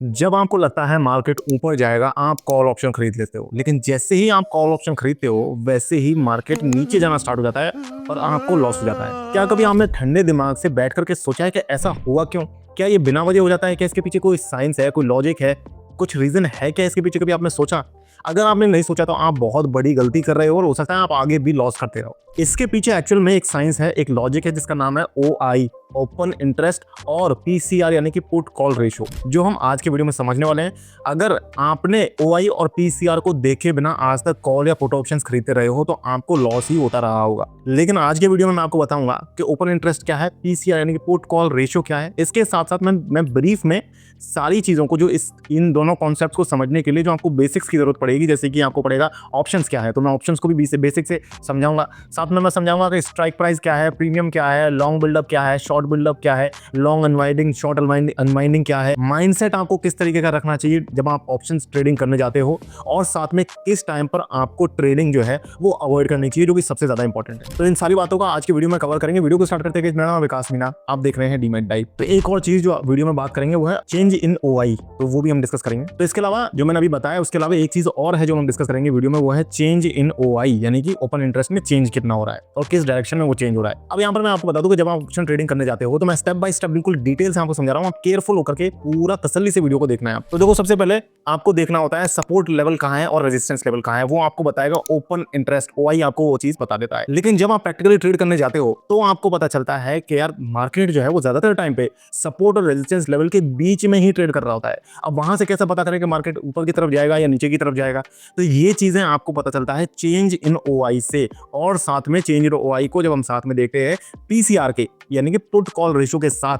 जब आपको लगता है मार्केट ऊपर जाएगा, आप कॉल ऑप्शन खरीद लेते हो, लेकिन जैसे ही आप कॉल ऑप्शन खरीदते हो वैसे ही मार्केट नीचे जाना स्टार्ट हो जाता है और आपको लॉस हो जाता है। क्या कभी आपने ठंडे दिमाग से बैठ करके सोचा है कि ऐसा हुआ क्यों? क्या ये बिना वजह हो जाता है? क्या इसके पीछे कोई साइंस है, कोई लॉजिक है, कुछ रीजन है क्या इसके पीछे? कभी आपने सोचा? अगर आपने नहीं सोचा तो आप बहुत बड़ी गलती कर रहे हो और हो सकता है आप आगे भी लॉस करते रहो। इसके पीछे एक्चुअल में एक साइंस है, एक लॉजिक है जिसका नाम है OI, ओपन इंटरेस्ट, और PCR यानी कि पुट कॉल रेशो, जो हम आज के वीडियो में समझने वाले हैं। अगर आपने OI और PCR को देखे बिना आज तक कॉल या पुट ऑप्शंस खरीदते रहे हो तो आपको लॉस ही होता रहा होगा। लेकिन आज के वीडियो में मैं आपको बताऊंगा कि ओपन इंटरेस्ट क्या है, PCR यानी कि पुट कॉल रेशो क्या है। इसके साथ साथ मैं ब्रीफ में सारी चीजों को, जो इन दोनों कॉन्सेप्ट्स को समझने के लिए जो आपको बेसिक्स की जरूरत पड़ेगी, जैसे कि आपको पड़ेगा ऑप्शंस क्या है, तो मैं ऑप्शंस को भी बेसिक से समझाऊंगा। साथ में मैं समझाऊंगा कि स्ट्राइक प्राइस क्या है, प्रीमियम क्या है, लॉन्ग बिल्डअप क्या है, शॉर्ट बिल्डअप क्या है, लॉन्ग अनवाइंडिंग, शॉर्ट अनवाइंडिंग क्या है, माइंडसेट आपको किस तरीके का रखना चाहिए जब आप ऑप्शंस ट्रेडिंग करने जाते हो, और साथ में किस टाइम पर आपको ट्रेडिंग जो है वो अवॉइड करनी चाहिए, जो कि सबसे ज्यादा इंपॉर्टेंट है। तो इन सारी बातों का आज की वीडियो में कवर करेंगे। वीडियो को स्टार्ट करते हैं। मेरा नाम विकास मीना, आप देख रहे हैं डीमैट डाइव। तो एक और चीज जो वीडियो में बात करेंगे वो है चेंज इन OI, तो वो भी हम डिस्कस करेंगे। तो इसके अलावा जो मैंने अभी बताया, उसके अलावा एक चीज और है जो हम डिस्कस करेंगे वीडियो में, वो है चेंज इन OI, यानी कि ओपन इंटरेस्ट में चेंज कितना हो रहा है और किस डायरेक्शन में वो चेंज हो रहा है। अब यहाँ पर मैं आपको बता दूं कि जब आप ऑप्शन ट्रेडिंग करने जाते हो तो मैं स्टेप बाय स्टेप बिल्कुल डिटेल से आपको समझा रहा हूँ। आप केयरफुल होकर के पूरा तसल्ली से वीडियो को देखना है। आप तो देखो, सबसे पहले आपको देखना होता है सपोर्ट लेवल कहाँ है और रेजिस्टेंस लेवल कहाँ है, वो आपको बताएगा ओपन इंटरेस्ट। OI आपको वो चीज बता देता है। लेकिन जब आप प्रैक्टिकली ट्रेड करने जाते हो तो आपको पता चलता है कि यार मार्केट जो है वो ज्यादातर टाइम पे सपोर्ट और रेजिस्टेंस लेवल के बीच में ही ट्रेड कर रहा होता है। अब वहां से कैसे पता करें कि मार्केट ऊपर की तरफ जाएगा या नीचे की तरफ जाएगा? तो ये चीजें आपको पता चलता है चेंज इन OI से, और साथ में चेंज इन OI को जब हम साथ में देखते हैं PCR के, यानी कि पुट कॉल रेशो के साथ,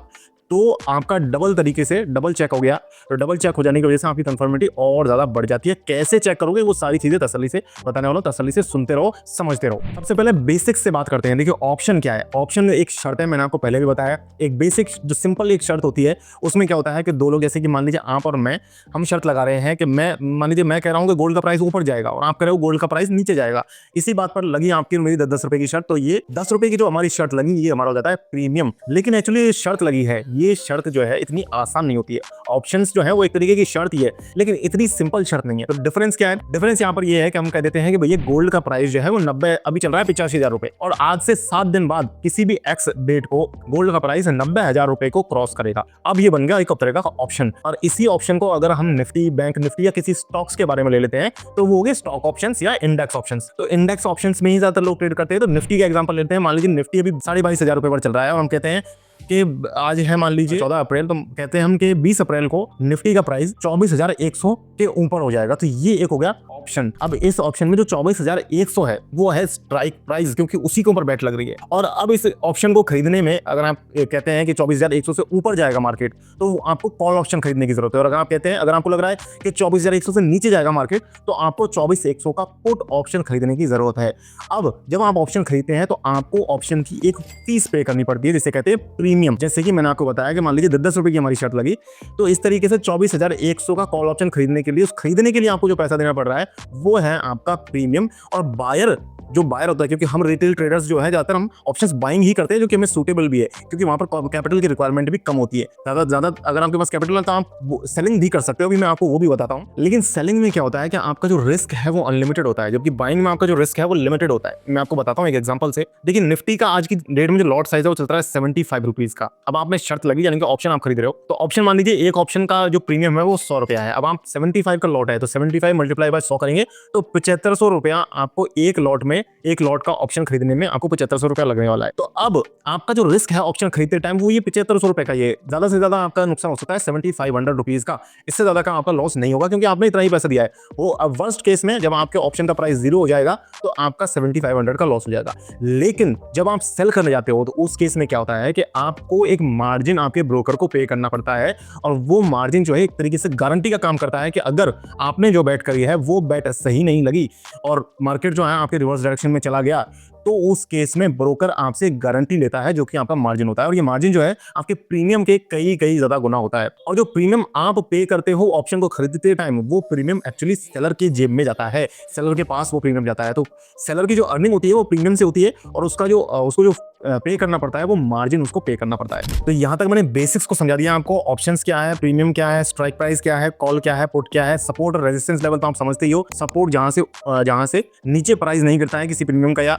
तो आपका डबल तरीके से डबल चेक हो गया। तो डबल चेक हो जाने की वजह से आपकी कंफर्मिटी और ज्यादा बढ़ जाती है। कैसे चेक करोगे वो सारी चीजें तसल्ली से बताने वाला, तसल्ली से सुनते रहो, समझते रहो। सबसे पहले बेसिक्स से बात करते हैं। देखिए, ऑप्शन क्या है? ऑप्शन एक शर्त है, मैंने आपको पहले भी बताया। एक बेसिक जो सिंपल एक शर्त होती है, उसमें क्या होता है कि दो लोग, जैसे कि मान लीजिए आप और मैं, हम शर्त लगा रहे हैं कि मान लीजिए मैं कह रहा हूँ कि गोल्ड का प्राइस ऊपर जाएगा और आप कह रहे हो गोल्ड का प्राइस नीचे जाएगा। इसी बात पर लगी आपकी और मेरी 10-10 रुपए की शर्त। तो ये 10 रुपए की जो हमारी शर्त लगी, ये हमारा हो जाता है प्रीमियम। लेकिन एक्चुअली शर्त लगी है, ये शर्त जो है इतनी आसान नहीं होती है। ऑप्शंस जो है वो एक तरीके की शर्त ही है, लेकिन इतनी सिंपल शर्त नहीं है। तो डिफरेंस क्या है? डिफरेंस यहाँ पर ये है कि हम कह देते हैं कि भैया गोल्ड का प्राइस जो है वो 90, अभी चल रहा है 85,000 रुपए, और आज से 7 दिन बाद किसी भी एक्स डेट को गोल्ड का प्राइस 90,000 रुपए को क्रॉस करेगा। अब ये बन गया एक तरह का ऑप्शन। और इसी ऑप्शन को अगर हम निफ्टी, बैंक निफ्टी या किसी स्टॉक्स के बारे में ले लेते हैं तो वो हो गए स्टॉक ऑप्शंस या इंडेक्स ऑप्शंस। तो इंडेक्स ऑप्शंस में ही ज्यादातर लोग ट्रेड करते हैं। तो निफ्टी का एग्जांपल लेते हैं। मान लीजिए निफ्टी अभी 22,500 रुपए पर चल रहा है और हम कहते हैं कि आज है मान लीजिए 14 अप्रैल, तो कहते हैं हम कि 20 अप्रैल को निफ्टी का प्राइस 24,100 के ऊपर हो जाएगा। तो ये एक हो गया ऑप्शन। अब इस ऑप्शन में जो 24,100 है वो है स्ट्राइक प्राइस, क्योंकि उसी के ऊपर बैट लग रही है। और अब इस ऑप्शन को खरीदने में अगर आप कहते हैं कि 24,100 से ऊपर जाएगा मार्केट, तो आपको कॉल ऑप्शन खरीदने की जरूरत है। और अगर आप कहते हैं, अगर आपको लग रहा है कि 24,100 से नीचे जाएगा मार्केट, तो आपको 24,100 का पुट ऑप्शन खरीदने की जरूरत है। अब जब आप ऑप्शन खरीदते हैं तो आपको ऑप्शन की एक फीस पे करनी पड़ती है, जिसे कहते हैं प्रीमियम। जैसे कि मैंने आपको बताया कि मान लीजिए 10-10 रुपए की हमारी शर्त लगी, तो इस तरीके से 24,100 का कॉल ऑप्शन खरीदने के लिए, उस खरीदने के लिए आपको जो पैसा देना पड़ रहा है वो है आपका प्रीमियम। और बायर जो बायर होता है, क्योंकि हम रिटेल ट्रेडर्स जो है ज्यादातर हम ऑप्शंस बाइंग ही करते हैं, जो कि हमें सूटेबल भी है, क्योंकि वहां पर कैपिटल की रिक्वायरमेंट भी कम होती है। ज्यादा अगर आपके पास कैपिटल है तो आप सेलिंग भी कर सकते हो, अभी मैं आपको वो भी बताता हूँ। लेकिन सेलिंग में क्या होता है कि आपका जो रिस्क है वो अनलिमिटेड होता है, जबकि बाइंग में आपका जो रिस्क है वो लिमिटेड होता है। मैं आपको बताता हूँ एक एग्जांपल से। देखिए, निफ्टी का आज की डेट में जो लॉट साइज है वो चलता है 75 रुपीज का। अब आप में शर्त लगी, यानी कि ऑप्शन आप खरीद रहे हो, तो ऑप्शन मान लीजिए एक ऑप्शन का जो प्रीमियम है वो 100 रुपया है। अब आप 75 का लॉट है, तो 75 मल्टीप्लाई बाय 100 करेंगे तो 7500 रुपया आपको एक लॉट में, एक लॉट का ऑप्शन खरीदने में आपको 7500 रुपया लगने वाला है। तो अब आपका जो रिस्क है ऑप्शन खरीदते टाइम वो ये 7500 रुपए का, ये ज्यादा से ज्यादा आपका नुकसान हो सकता है 7500 रुपीज का। इससे ज्यादा का आपका लॉस नहीं होगा, क्योंकि आपने इतना ही पैसा दिया है। वो अब वर्स्ट केस में जब आपके ऑप्शन का प्राइस 0 हो जाएगा तो आपका 7500 का लॉस हो जाएगा। लेकिन जब आप सेल करने जाते हो तो उस केस में क्या होता है कि आपको एक मार्जिन आपके ब्रोकर को पे करना पड़ता है, और वो मार्जिन जो है एक तरीके से गारंटी का काम करता है कि अगर आपने जो बेट करी है वो बेट सही नहीं लगी और मार्केट जो है आपके रिवर्स डायरेक्शन में चला गया, तो उस केस में ब्रोकर आपसे गारंटी लेता है, जो कि आपका मार्जिन होता है। और ये मार्जिन जो है आपके प्रीमियम के कई ज्यादा गुना होता है। और जो प्रीमियम आप पे करते हो ऑप्शन को खरीदते टाइम, वो प्रीमियम एक्चुअली सेलर के जेब में जाता है, सेलर के पास वो प्रीमियम जाता है। तो सेलर की जो अर्निंग होती है वो प्रीमियम से होती है, और उसका जो उसको जो पे करना पड़ता है वो मार्जिन उसको पे करना पड़ता है। तो यहाँ तक मैंने बेसिक्स को समझा दिया आपको, ऑप्शंस क्या है, प्रीमियम क्या है, स्ट्राइक प्राइस क्या है, कॉल क्या है, पुट क्या है, सपोर्ट और रेजिस्टेंस लेवल तो आप समझते ही हो। सपोर्ट जहाँ से नीचे प्राइस नहीं गिरता है किसी प्रीमियम का या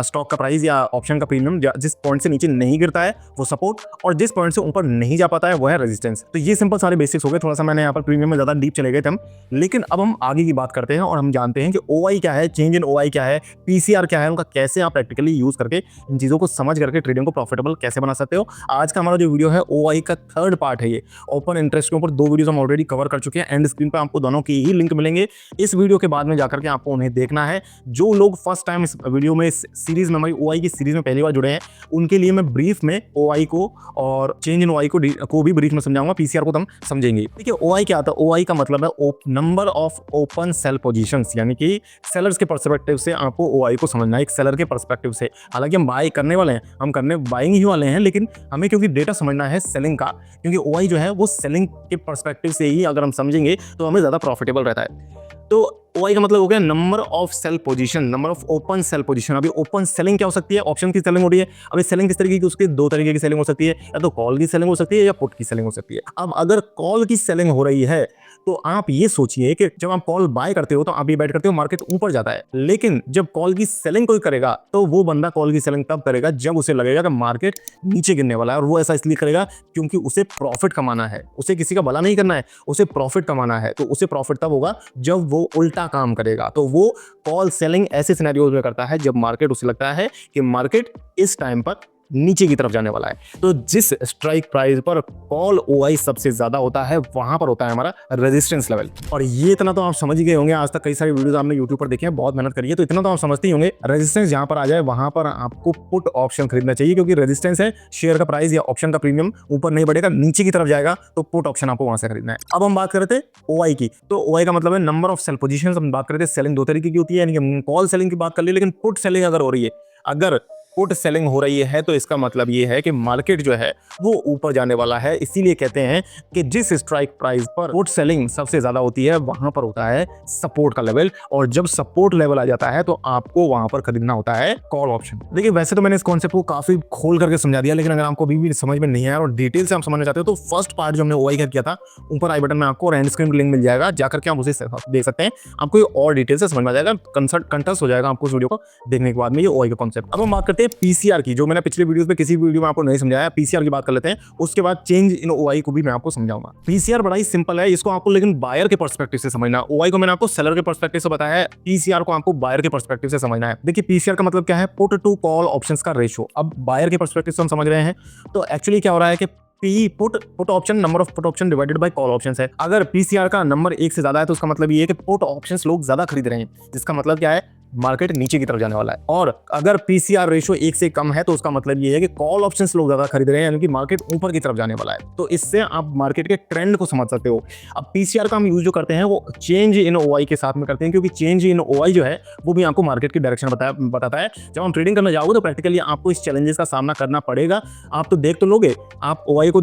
स्टॉक का प्राइस या ऑप्शन का प्रीमियम, जिस पॉइंट से नीचे नहीं गिरता है वो सपोर्ट, और जिस पॉइंट से ऊपर नहीं जा पाता है वो है रेजिस्टेंस। तो ये सिंपल सारे बेसिक्स हो गए। थोड़ा सा मैंने यहाँ पर प्रीमियम में ज्यादा डीप चले गए थे हम, लेकिन अब हम आगे की बात करते हैं और हम जानते हैं कि ओआई क्या है, चेंज इन ओआई क्या है, पीसीआर क्या है, उनका कैसे आप प्रैक्टिकली यूज करके इन चीजों को समझ करके ट्रेडिंग को प्रॉफिटेबल कैसे बना सकते हो। आज का हमारा जो वीडियो है ओआई का थर्ड पार्ट है। ये ओपन इंटरेस्ट के ऊपर 2 वीडियोस हम ऑलरेडी कवर कर चुके हैं। एंड स्क्रीन पे आपको दोनों की ही लिंक मिलेंगे। इस वीडियो के बाद में जाकर के आपको उन्हें देखना है। जो लोग फर्स्ट टाइम इस वीडियो में, इस सीरीज में, हमारी ओआई की सीरीज में पहली बार जुड़े हैं, उनके लिए मैं ब्रीफ में ओआई को और चेंज इन ओआई को भी ब्रीफ में समझाऊंगा। पीसीआर को तो हम समझेंगे। देखिए ओआई क्या आता है। ओआई का मतलब है number of open sell positions, यानी कि सेलर्स के पर्सपेक्टिव से आपको ओआई को समझना है, एक सेलर के पर्सपेक्टिव से। हालांकि हम बाय करने वाले हैं, हम करने बाइंग ही वाले हैं, लेकिन हमें क्योंकि डेटा समझना है सेलिंग का, क्योंकि ओआई जो है वो सेलिंग के पर्सपेक्टिव से ही अगर हम समझेंगे तो हमें ज्यादा प्रॉफिटेबल रहता है। तो ओआई का मतलब हो गया number of sell position, number of open sell position. अभी ओपन सेलिंग क्या हो सकती है, ऑप्शन की सेलिंग हो रही है। अभी सेलिंग किस तरीके की, उसकी 2 तरीके की सेलिंग हो सकती है, या तो कॉल की सेलिंग हो सकती है या पुट की सेलिंग हो सकती है। अब अगर कॉल की सेलिंग हो रही है तो आप ये सोचिए कि जब आप कॉल बाय करते हो तो आप ये बैट करते हो मार्केट ऊपर जाता है, लेकिन जब कॉल की सेलिंग कोई करेगा तो वो बंदा कॉल की सेलिंग तब करेगा जब उसे लगेगा कि मार्केट नीचे गिरने वाला है। और वो ऐसा इसलिए करेगा क्योंकि उसे प्रॉफिट कमाना है, उसे किसी का भला नहीं करना है, उसे प्रॉफिट कमाना है। तो उसे प्रॉफिट तब होगा जब वो उल्टा काम करेगा। तो वो कॉल सेलिंग ऐसे सिनेरियोज में करता है जब मार्केट उसे लगता है कि मार्केट इस टाइम पर नीचे की तरफ जाने वाला है। तो जिस स्ट्राइक प्राइस पर कॉल ओआई सबसे ज्यादा होता है वहां पर होता है हमारा रेजिस्टेंस लेवल। और ये इतना तो आप समझ ही गए होंगे, आज तक कई सारी वीडियोस आपने यूट्यूब पर देखे हैं, बहुत मेहनत करी है, तो इतना तो आप समझते ही होंगे। रेजिस्टेंस जहां पर आ जाए वहां पर आपको पुट ऑप्शन खरीदना चाहिए, क्योंकि रेजिस्टेंस है शेयर का प्राइस या ऑप्शन का प्रीमियम ऊपर नहीं बढ़ेगा, नीचे की तरफ जाएगा, तो पुट ऑप्शन आपको वहां से खरीदना है। अब हम बात कर रहे थे ओआई की। तो ओआई का मतलब है नंबर ऑफ सेल पोजीशंस। हम बात कर रहे थे सेलिंग 2 तरीके की होती है, यानी कि कॉल सेलिंग की बात कर ली, लेकिन पुट सेलिंग अगर हो रही है, अगर पुट सेलिंग हो रही है तो इसका मतलब ये है कि मार्केट जो है वो ऊपर जाने वाला है। इसीलिए कहते हैं कि जिस स्ट्राइक प्राइस पर पुट सेलिंग सबसे ज्यादा होती है वहां पर होता है सपोर्ट का लेवल, और जब सपोर्ट लेवल आ जाता है तो आपको वहां पर खरीदना होता है कॉल ऑप्शन। देखिए वैसे तो मैंने इस कॉन्सेप्ट को काफी खोल करके समझा दिया, लेकिन अगर आपको अभी भी समझ में नहीं आया और डिटेल से आप समझना चाहते हो तो फर्स्ट पार्ट जो हमने ओआई का किया था, ऊपर आई बटन में आपको एंड स्क्रीन लिंक मिल जाएगा, जाकर के आप उसे देख सकते हैं। आपको और डिटेल से समझ में आ जाएगा, कंटस्ट हो जाएगा आपको इस वीडियो को देखने के बाद में ये ओआई का कॉन्सेप्ट। अब हम बात करते हैं पीसीआर की, जो मैंने पिछले वीडियोस में किसी वीडियो में आपको नहीं समझाया। पीसीआर की बात कर लेते हैं, उसके बाद चेंज इन ओआई को भी मैं आपको समझाऊंगा। पीसीआर बड़ा ही सिंपल है, इसको आपको लेकिन बायर के पर्सपेक्टिव से समझना। ओआई को मैंने आपको सेलर के पर्सपेक्टिव से बताया है, पीसीआर को आपको बायर के पर्सपेक्टिव से समझना है। देखिए पीसीआर का मतलब क्या है, पुट टू कॉल ऑप्शंस का रेशियो। अब बायर के पर्सपेक्टिव से हम समझ रहे हैं तो एक्चुअली क्या हो रहा है कि P put option, number of put option divided by call options है। अगर पीसीआर का नंबर 1 से ज्यादा है तो उसका मतलब ये है कि पुट ऑप्शंस लोग ज्यादा खरीद रहे हैं, जिसका मतलब क्या है, मार्केट नीचे की तरफ जाने वाला है। और अगर पीसीआर रेशियो 1 से कम है तो उसका मतलब ये है कि कॉल ऑप्शंस लोग ज्यादा खरीद रहे हैं, यानी कि मार्केट ऊपर की तरफ जाने वाला है। तो इससे आप मार्केट के ट्रेंड को समझ सकते हो। अब पीसीआर का हम यूज जो करते हैं वो चेंज इन ओआई के साथ में करते हैं, क्योंकि चेंज इन ओआई जो है वो भी आपको मार्केट की डायरेक्शन बताता है। जब हम ट्रेडिंग करने जाओगे तो प्रैक्टिकली आपको इस चैलेंजेस का सामना करना पड़ेगा। आप तो देख तो लोगे, आप ओआई को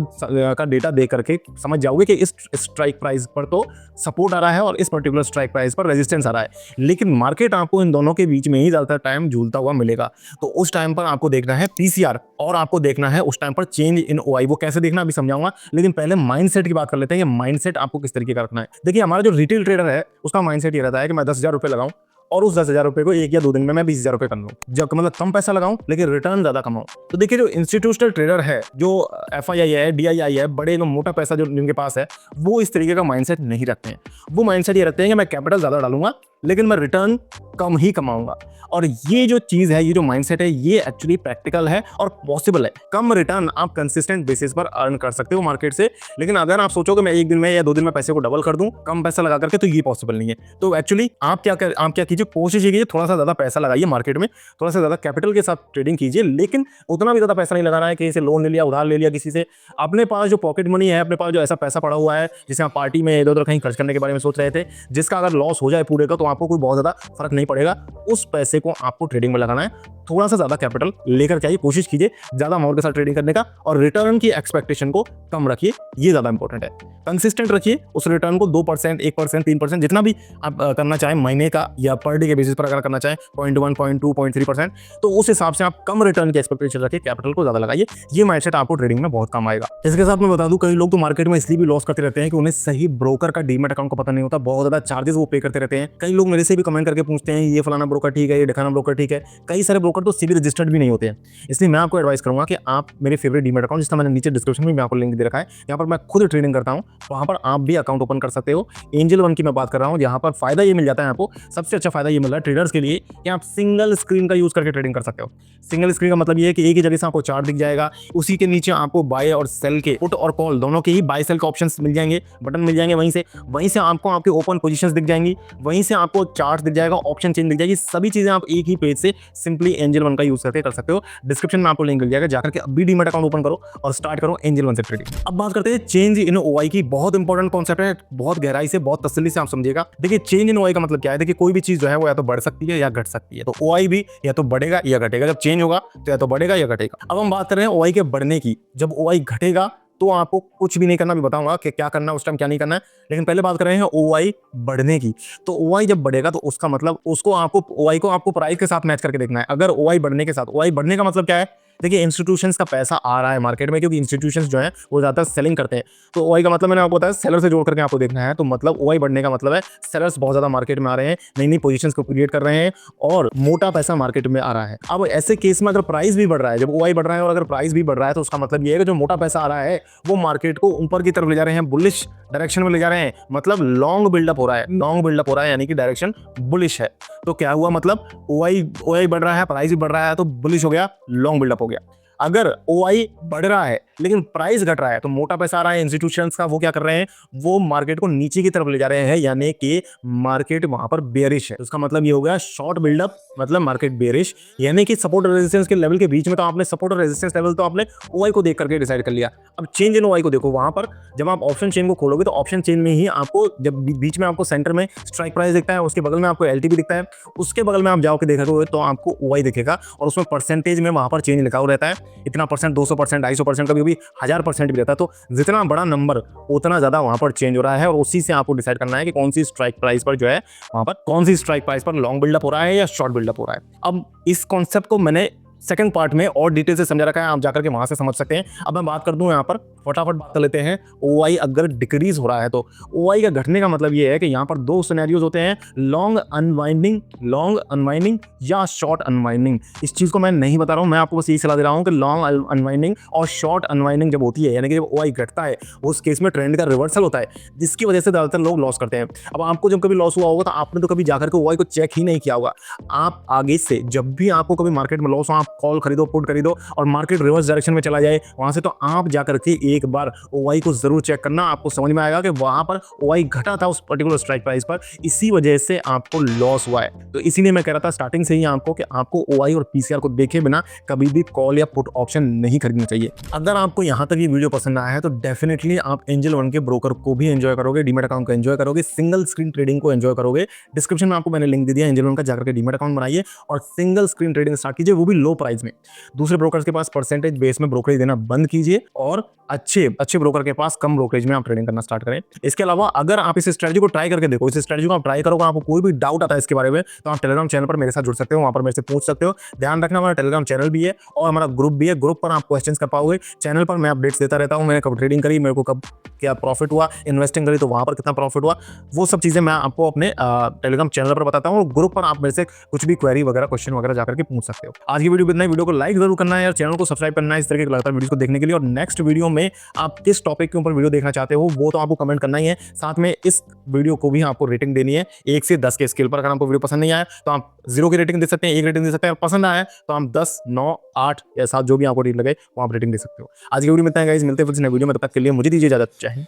का डेटा देख करके समझ जाओगे कि इस स्ट्राइक प्राइस पर तो सपोर्ट आ रहा है और इस पर्टिकुलर स्ट्राइक प्राइस पर रेजिस्टेंस आ रहा है, लेकिन मार्केट आपको इन दोनों के बीच में ही ज्यादातर टाइम झूलता हुआ मिलेगा। तो उस टाइम पर आपको देखना है पीसीआर और आपको देखना है उस टाइम पर चेंज इन ओआई। वो कैसे देखना अभी समझाऊंगा, लेकिन पहले माइंडसेट की बात कर लेते हैं। ये माइंडसेट आपको किस तरीके का रखना है। देखिए हमारा जो रिटेल ट्रेडर है उसका माइंडसेट ये रहता है कि मैं 10,000 रुपए लगाऊं और उस 10,000 रुपए को 1 या 2 दिन में मैं 20,000 रुपए कर लूं, जब मतलब कम पैसा लगाऊं लेकिन रिटर्न ज्यादा कमाऊं। तो देखिए जो इंस्टीट्यूशनल ट्रेडर है, जो एफआईआई है, डीआईआई है, बड़े लोग मोटा पैसा जो जिनके पास है, वो इस तरीके का माइंडसेट नहीं रखते हैं। वो माइंडसेट ये रखते हैं कि मैं कैपिटल ज्यादा डालूंगा लेकिन मैं रिटर्न कम ही कमाऊंगा। और ये जो चीज है, ये जो माइंडसेट है, ये एक्चुअली प्रैक्टिकल है और पॉसिबल है। कम रिटर्न आप कंसिस्टेंट बेसिस पर अर्न कर सकते हो मार्केट से, लेकिन अगर आप सोचो कि मैं 1 दिन में या 2 दिन में पैसे को डबल कर दूं कम पैसा लगा करके, तो ये पॉसिबल नहीं है। तो एक्चुअली आप क्या कीजिए, कोशिश कीजिए थोड़ा सा ज्यादा पैसा लगाइए मार्केट में, थोड़ा सा ज्यादा कैपिटल के साथ ट्रेडिंग कीजिए, लेकिन उतना भी ज्यादा पैसा नहीं लगाना है कि इसे लोन ले लिया, उधार ले लिया किसी से। अपने पास जो पॉकेट मनी है, अपने पास जो ऐसा पैसा पड़ा हुआ है जिसे आप पार्टी में इधर उधर कहीं खर्च करने के बारे में सोच रहे थे, जिसका अगर लॉस हो जाए पूरे का तो आपको कोई बहुत ज्यादा फर्क नहीं पड़ेगा, उस पैसे को आपको ट्रेडिंग में लगाना है। थोड़ा सा ज्यादा कैपिटल लेकर के आइए, कोशिश कीजिए ज्यादा अमाउंट के साथ ट्रेडिंग करने का, और रिटर्न की एक्सपेक्टेशन को कम रखिए, ये ज्यादा इंपॉर्टेंट है। कंसिस्टेंट रखिए उस रिटर्न को, 2%, 1%, 3%, जितना भी आप करना चाहें महीने का या पर डे के बेसिस पर अगर करना चाहें 0.1, 0.2, 0.3%, तो उस हिसाब से आप कम रिटर्न की एक्सपेक्टेशन रखिए, कैपिटल को ज्यादा लगाइए। ये माइंडसेट आपको ट्रेडिंग में बहुत काम आएगा। इसके साथ मैं बता दूं, कई लोग तो मार्केट में इसलिए भी लॉस करते रहते हैं कि उन्हें सही ब्रोकर का डीमैट अकाउंट को पता नहीं होता, बहुत ज्यादा चार्जेस वो पे करते रहते हैं। कई लोग मेरे से भी कमेंट करके पूछते हैं ये फलाना ब्रोकर ठीक है, ये ढकाना ब्रोकर ठीक है। कई सारे ब्रोकर तो सीबी रजिस्टर्ड भी नहीं होते हैं। इसलिए मैं आपको एडवाइस करूंगा कि आप मेरे फेवरेट डीमैट अकाउंट, जिसका मैंने नीचे डिस्क्रिप्शन में भी आपको लिंक दे रखा है, यहाँ पर मैं खुद ट्रेडिंग करता हूँ, वहां पर आप भी अकाउंट ओपन कर सकते हो। एंजल वन की मैं बात कर रहा हूँ, यहाँ पर फायदा ये मिल जाता है आपको, सबसे अच्छा फायदा ये मिल रहा है ट्रेडर्स के लिए कि आप सिंगल स्क्रीन का यूज करके ट्रेडिंग कर सकते हो। सिंगल स्क्रीन का मतलब ये है कि एक ही जगह से आपको चार्ट दिख जाएगा, उसी के नीचे आपको बाय और सेल के, पुट और कॉल दोनों के ही बाय सेल के ऑप्शंस मिल जाएंगे, बटन मिल जाएंगे। वहीं से आपको आपके ओपन पोजीशंस दिख जाएंगी, वहीं से आपको चार्ट दिख जाएगा, ऑप्शन चेंज दिख जाएगी। सभी चीजें आप एक ही पेज से सिंपली एंजल वन का यूज करके कर सकते हो। डिस्क्रिप्शन में आपको लिंक मिल जाएगा, जाकर के अभी डीमैट अकाउंट ओपन करो और स्टार्ट करो एंजल वन से ट्रेडिंग। अब बात करते हैं चेंज इन ओआई की। बहुत इंपॉर्टेंट कॉन्सेप्ट है, बहुत गहराई से, बहुत तसल्ली से आप समझिएगा। देखिए चेंज इन ओआई का मतलब क्या है। देखिए कोई भी चीज जो है वो या तो बढ़ सकती है या घट सकती है, तो ओआई भी या तो बढ़ेगा या घटेगा। जब चेंज होगा तो या तो बढ़ेगा या घटेगा। अब हम बात कर रहे हैं ओआई के बढ़ने की। जब ओआई घटेगा तो आपको कुछ भी नहीं करना, भी बताऊंगा कि क्या करना है उस टाइम, क्या नहीं करना है। लेकिन पहले बात कर रहे हैं ओआई बढ़ने की। तो ओआई जब बढ़ेगा तो उसका मतलब उसको आपको ओआई को आपको प्राइस के साथ मैच करके देखना है। अगर ओआई बढ़ने के साथ, ओआई बढ़ने का मतलब क्या है, देखिए इंस्टीट्यूशंस का पैसा आ रहा है मार्केट में, क्योंकि इंस्टीट्यूशंस जो है वो ज्यादातर सेलिंग करते हैं। तो ओआई का मतलब मैंने आपको बताया सेलर से जोड़ करके आपको देखना है। तो मतलब ओआई बढ़ने का मतलब है सेलर्स बहुत ज्यादा मार्केट में आ रहे हैं, नई नई पोजीशंस को क्रिएट कर रहे हैं और मोटा पैसा मार्केट में आ रहा है। अब ऐसे केस में अगर प्राइस भी बढ़ रहा है, जब ओआई बढ़ रहा है और अगर प्राइस भी बढ़ रहा है, तो उसका मतलब ये है कि जो मोटा पैसा आ रहा है वो मार्केट को ऊपर की तरफ ले जा रहे हैं, बुलिश डायरेक्शन में ले जा रहे हैं। मतलब लॉन्ग बिल्डअप हो रहा है, लॉन्ग बिल्डअप हो रहा है, यानी कि डायरेक्शन बुलिश है। तो क्या हुआ, मतलब ओआई बढ़ रहा है, प्राइस भी बढ़ रहा है, तो बुलिश हो गया, लॉन्ग बिल्डअप हो गया। अगर ओआई बढ़ रहा है लेकिन प्राइस घट रहा है, तो मोटा पैसा आ रहा है इंस्टीट्यूशंस का, वो क्या कर रहे हैं, वो मार्केट को नीचे की तरफ ले जा रहे हैं, यानी कि मार्केट वहां पर बेयरिश है। उसका मतलब ये हो गया शॉर्ट बिल्डअप, मतलब मार्केट बेयरिश। यानी कि सपोर्ट और रेजिस्टेंस के लेवल के बीच में तो आपने सपोर्ट और रेजिस्टेंस लेवल तो आपने ओआई को देख करके डिसाइड कर लिया। अब चेंज इन ओआई को देखो, वहां पर जब आप ऑप्शन चेन को खोलोगे तो ऑप्शन चेन में ही आपको, जब बीच में आपको सेंटर में स्ट्राइक प्राइस दिखता है, उसके बगल में आपको एलटीपी दिखता है, उसके बगल में आप जाओगे देखोगे तो आपको ओआई दिखेगा, और उसमें परसेंटेज में वहां पर चेंज लिखा हुआ रहता है, इतना परसेंट, 200%, 250%, कभी भी 1000% भी रहता है। तो जितना बड़ा नंबर उतना ज्यादा वहां पर चेंज हो रहा है, और उसी से आपको डिसाइड करना है कि कौन सी स्ट्राइक प्राइस पर जो है वहां पर, कौन सी स्ट्राइक प्राइस पर लॉन्ग बिल्डअप हो रहा है या शॉर्ट बिल्डअप हो रहा है। अब इस कॉन्सेप्ट को मैंने सेकंड पार्ट में और डिटेल से समझा रखा है, आप जाकर के वहां से समझ सकते हैं। अब मैं बात कर दूं यहाँ पर, फटाफट बात कर लेते हैं। ओआई अगर डिक्रीज हो रहा है, तो ओआई का घटने का मतलब ये है कि यहाँ पर दो सिनेरियोज होते हैं, लॉन्ग अनवाइंडिंग या शॉर्ट अनवाइंडिंग। इस चीज को मैं नहीं बता रहा हूँ, मैं आपको बस यही सलाह दे रहा हूँ कि लॉन्ग अनवाइंडिंग और शॉर्ट अनवाइंडिंग जब होती है, यानी कि जब ओआई घटता है, उस केस में ट्रेंड का रिवर्सल होता है, जिसकी वजह से ज्यादातर लोग लॉस करते हैं। अब आपको जब कभी लॉस हुआ होगा तो आपने तो कभी जाकर के ओआई को चेक ही नहीं किया होगा। आप आगे से जब भी आपको कभी मार्केट में लॉस हो, आप कॉल खरीदो, पुट खरीदो और मार्केट रिवर्स डायरेक्शन में चला जाए वहां से, तो आप जाकर के एक बार ओआई को जरूर चेक करना। आपको समझ में आएगा कि वहां पर ओआई घटा था उस पर्टिकुलर स्ट्राइक प्राइस पर, इसी वजह से आपको लॉस हुआ है। तो इसीलिए मैं कह रहा था स्टार्टिंग से ही आपको कि आपको ओआई और पीसीआर को देखे बिना कभी भी कॉल या पुट ऑप्शन नहीं खरीदना चाहिए। अगर आपको यहां तक ये वीडियो पसंद आया है तो डेफिनेटली आप एंजल वन के ब्रोकर को भी एंजॉय करोगे, डीमैट अकाउंट को एंजॉय करोगे, सिंगल स्क्रीन ट्रेडिंग को एंजॉय करोगे। डिस्क्रिप्शन में आपको मैंने लिंक दे दिया एंजल वन का, जाकर के डीमैट अकाउंट बनाइए और सिंगल स्क्रीन ट्रेडिंग स्टार्ट कीजिए, वो भी लो प्राइस में। दूसरे ब्रोकर्स के पास परसेंटेज बेस में ब्रोकरेज देना बंद कीजिए और अच्छे ब्रोकर के पास कम ब्रोकरेज में आप ट्रेडिंग करना स्टार्ट करें। इसके अलावा अगर आप इस स्ट्रेटजी को ट्राई करके देखो, इस स्ट्रेटजी को आप ट्राई करोगे, आपको कोई भी डाउट आता है इसके बारे में, तो आप टेलीग्राम चैनल पर मेरे साथ जुड़ सकते हो, वहां पर मेरे से पूछ सकते हो। ध्यान रखना हमारा टेलीग्राम चैनल भी है और हमारा ग्रुप भी है, ग्रुप पर आप क्वेश्चंस कर पाओगे। चैनल पर मैं अपडेट्स देता रहता हूँ, मैंने कब ट्रेडिंग करी, मेरे को कब क्या प्रॉफिट हुआ, इन्वेस्टिंग करी तो वहां पर कितना प्रॉफिट हुआ, वो सब चीजें मैं आपको अपने टेलीग्राम चैनल पर बताता हूँ। और ग्रुप पर आप मेरे से कुछ भी क्वेरी वगैरह, क्वेश्चन वगैरह जाकर के पूछ सकते हो। आज की वीडियो इतना ही, वीडियो को लाइक जरूर करना है और चैनल को सब्सक्राइब करना है इस तरह के लगातार वीडियो को देखने के लिए। और नेक्स्ट वीडियो में आप किस टॉपिक के ऊपर वीडियो देखना चाहते हो वो तो आपको कमेंट करना ही है। साथ में इस वीडियो को भी आपको रेटिंग देनी है 1 से 10 के स्केल पर। अगर आपको वीडियो पसंद नहीं आया तो आप 0 की रेटिंग दे सकते हैं, 1 रेटिंग दे सकते हैं। पसंद आया तो आप 10, 9, 8 या 7 जो भी आपको ठीक लगे वो आप रेटिंग दे सकते हो। आज की वीडियो में इतना है गाइस, मिलते हैं फिर से नए वीडियो में, तब तक के लिए मुझे दीजिए इजाजत। जय हिंद,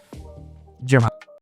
जय भारत।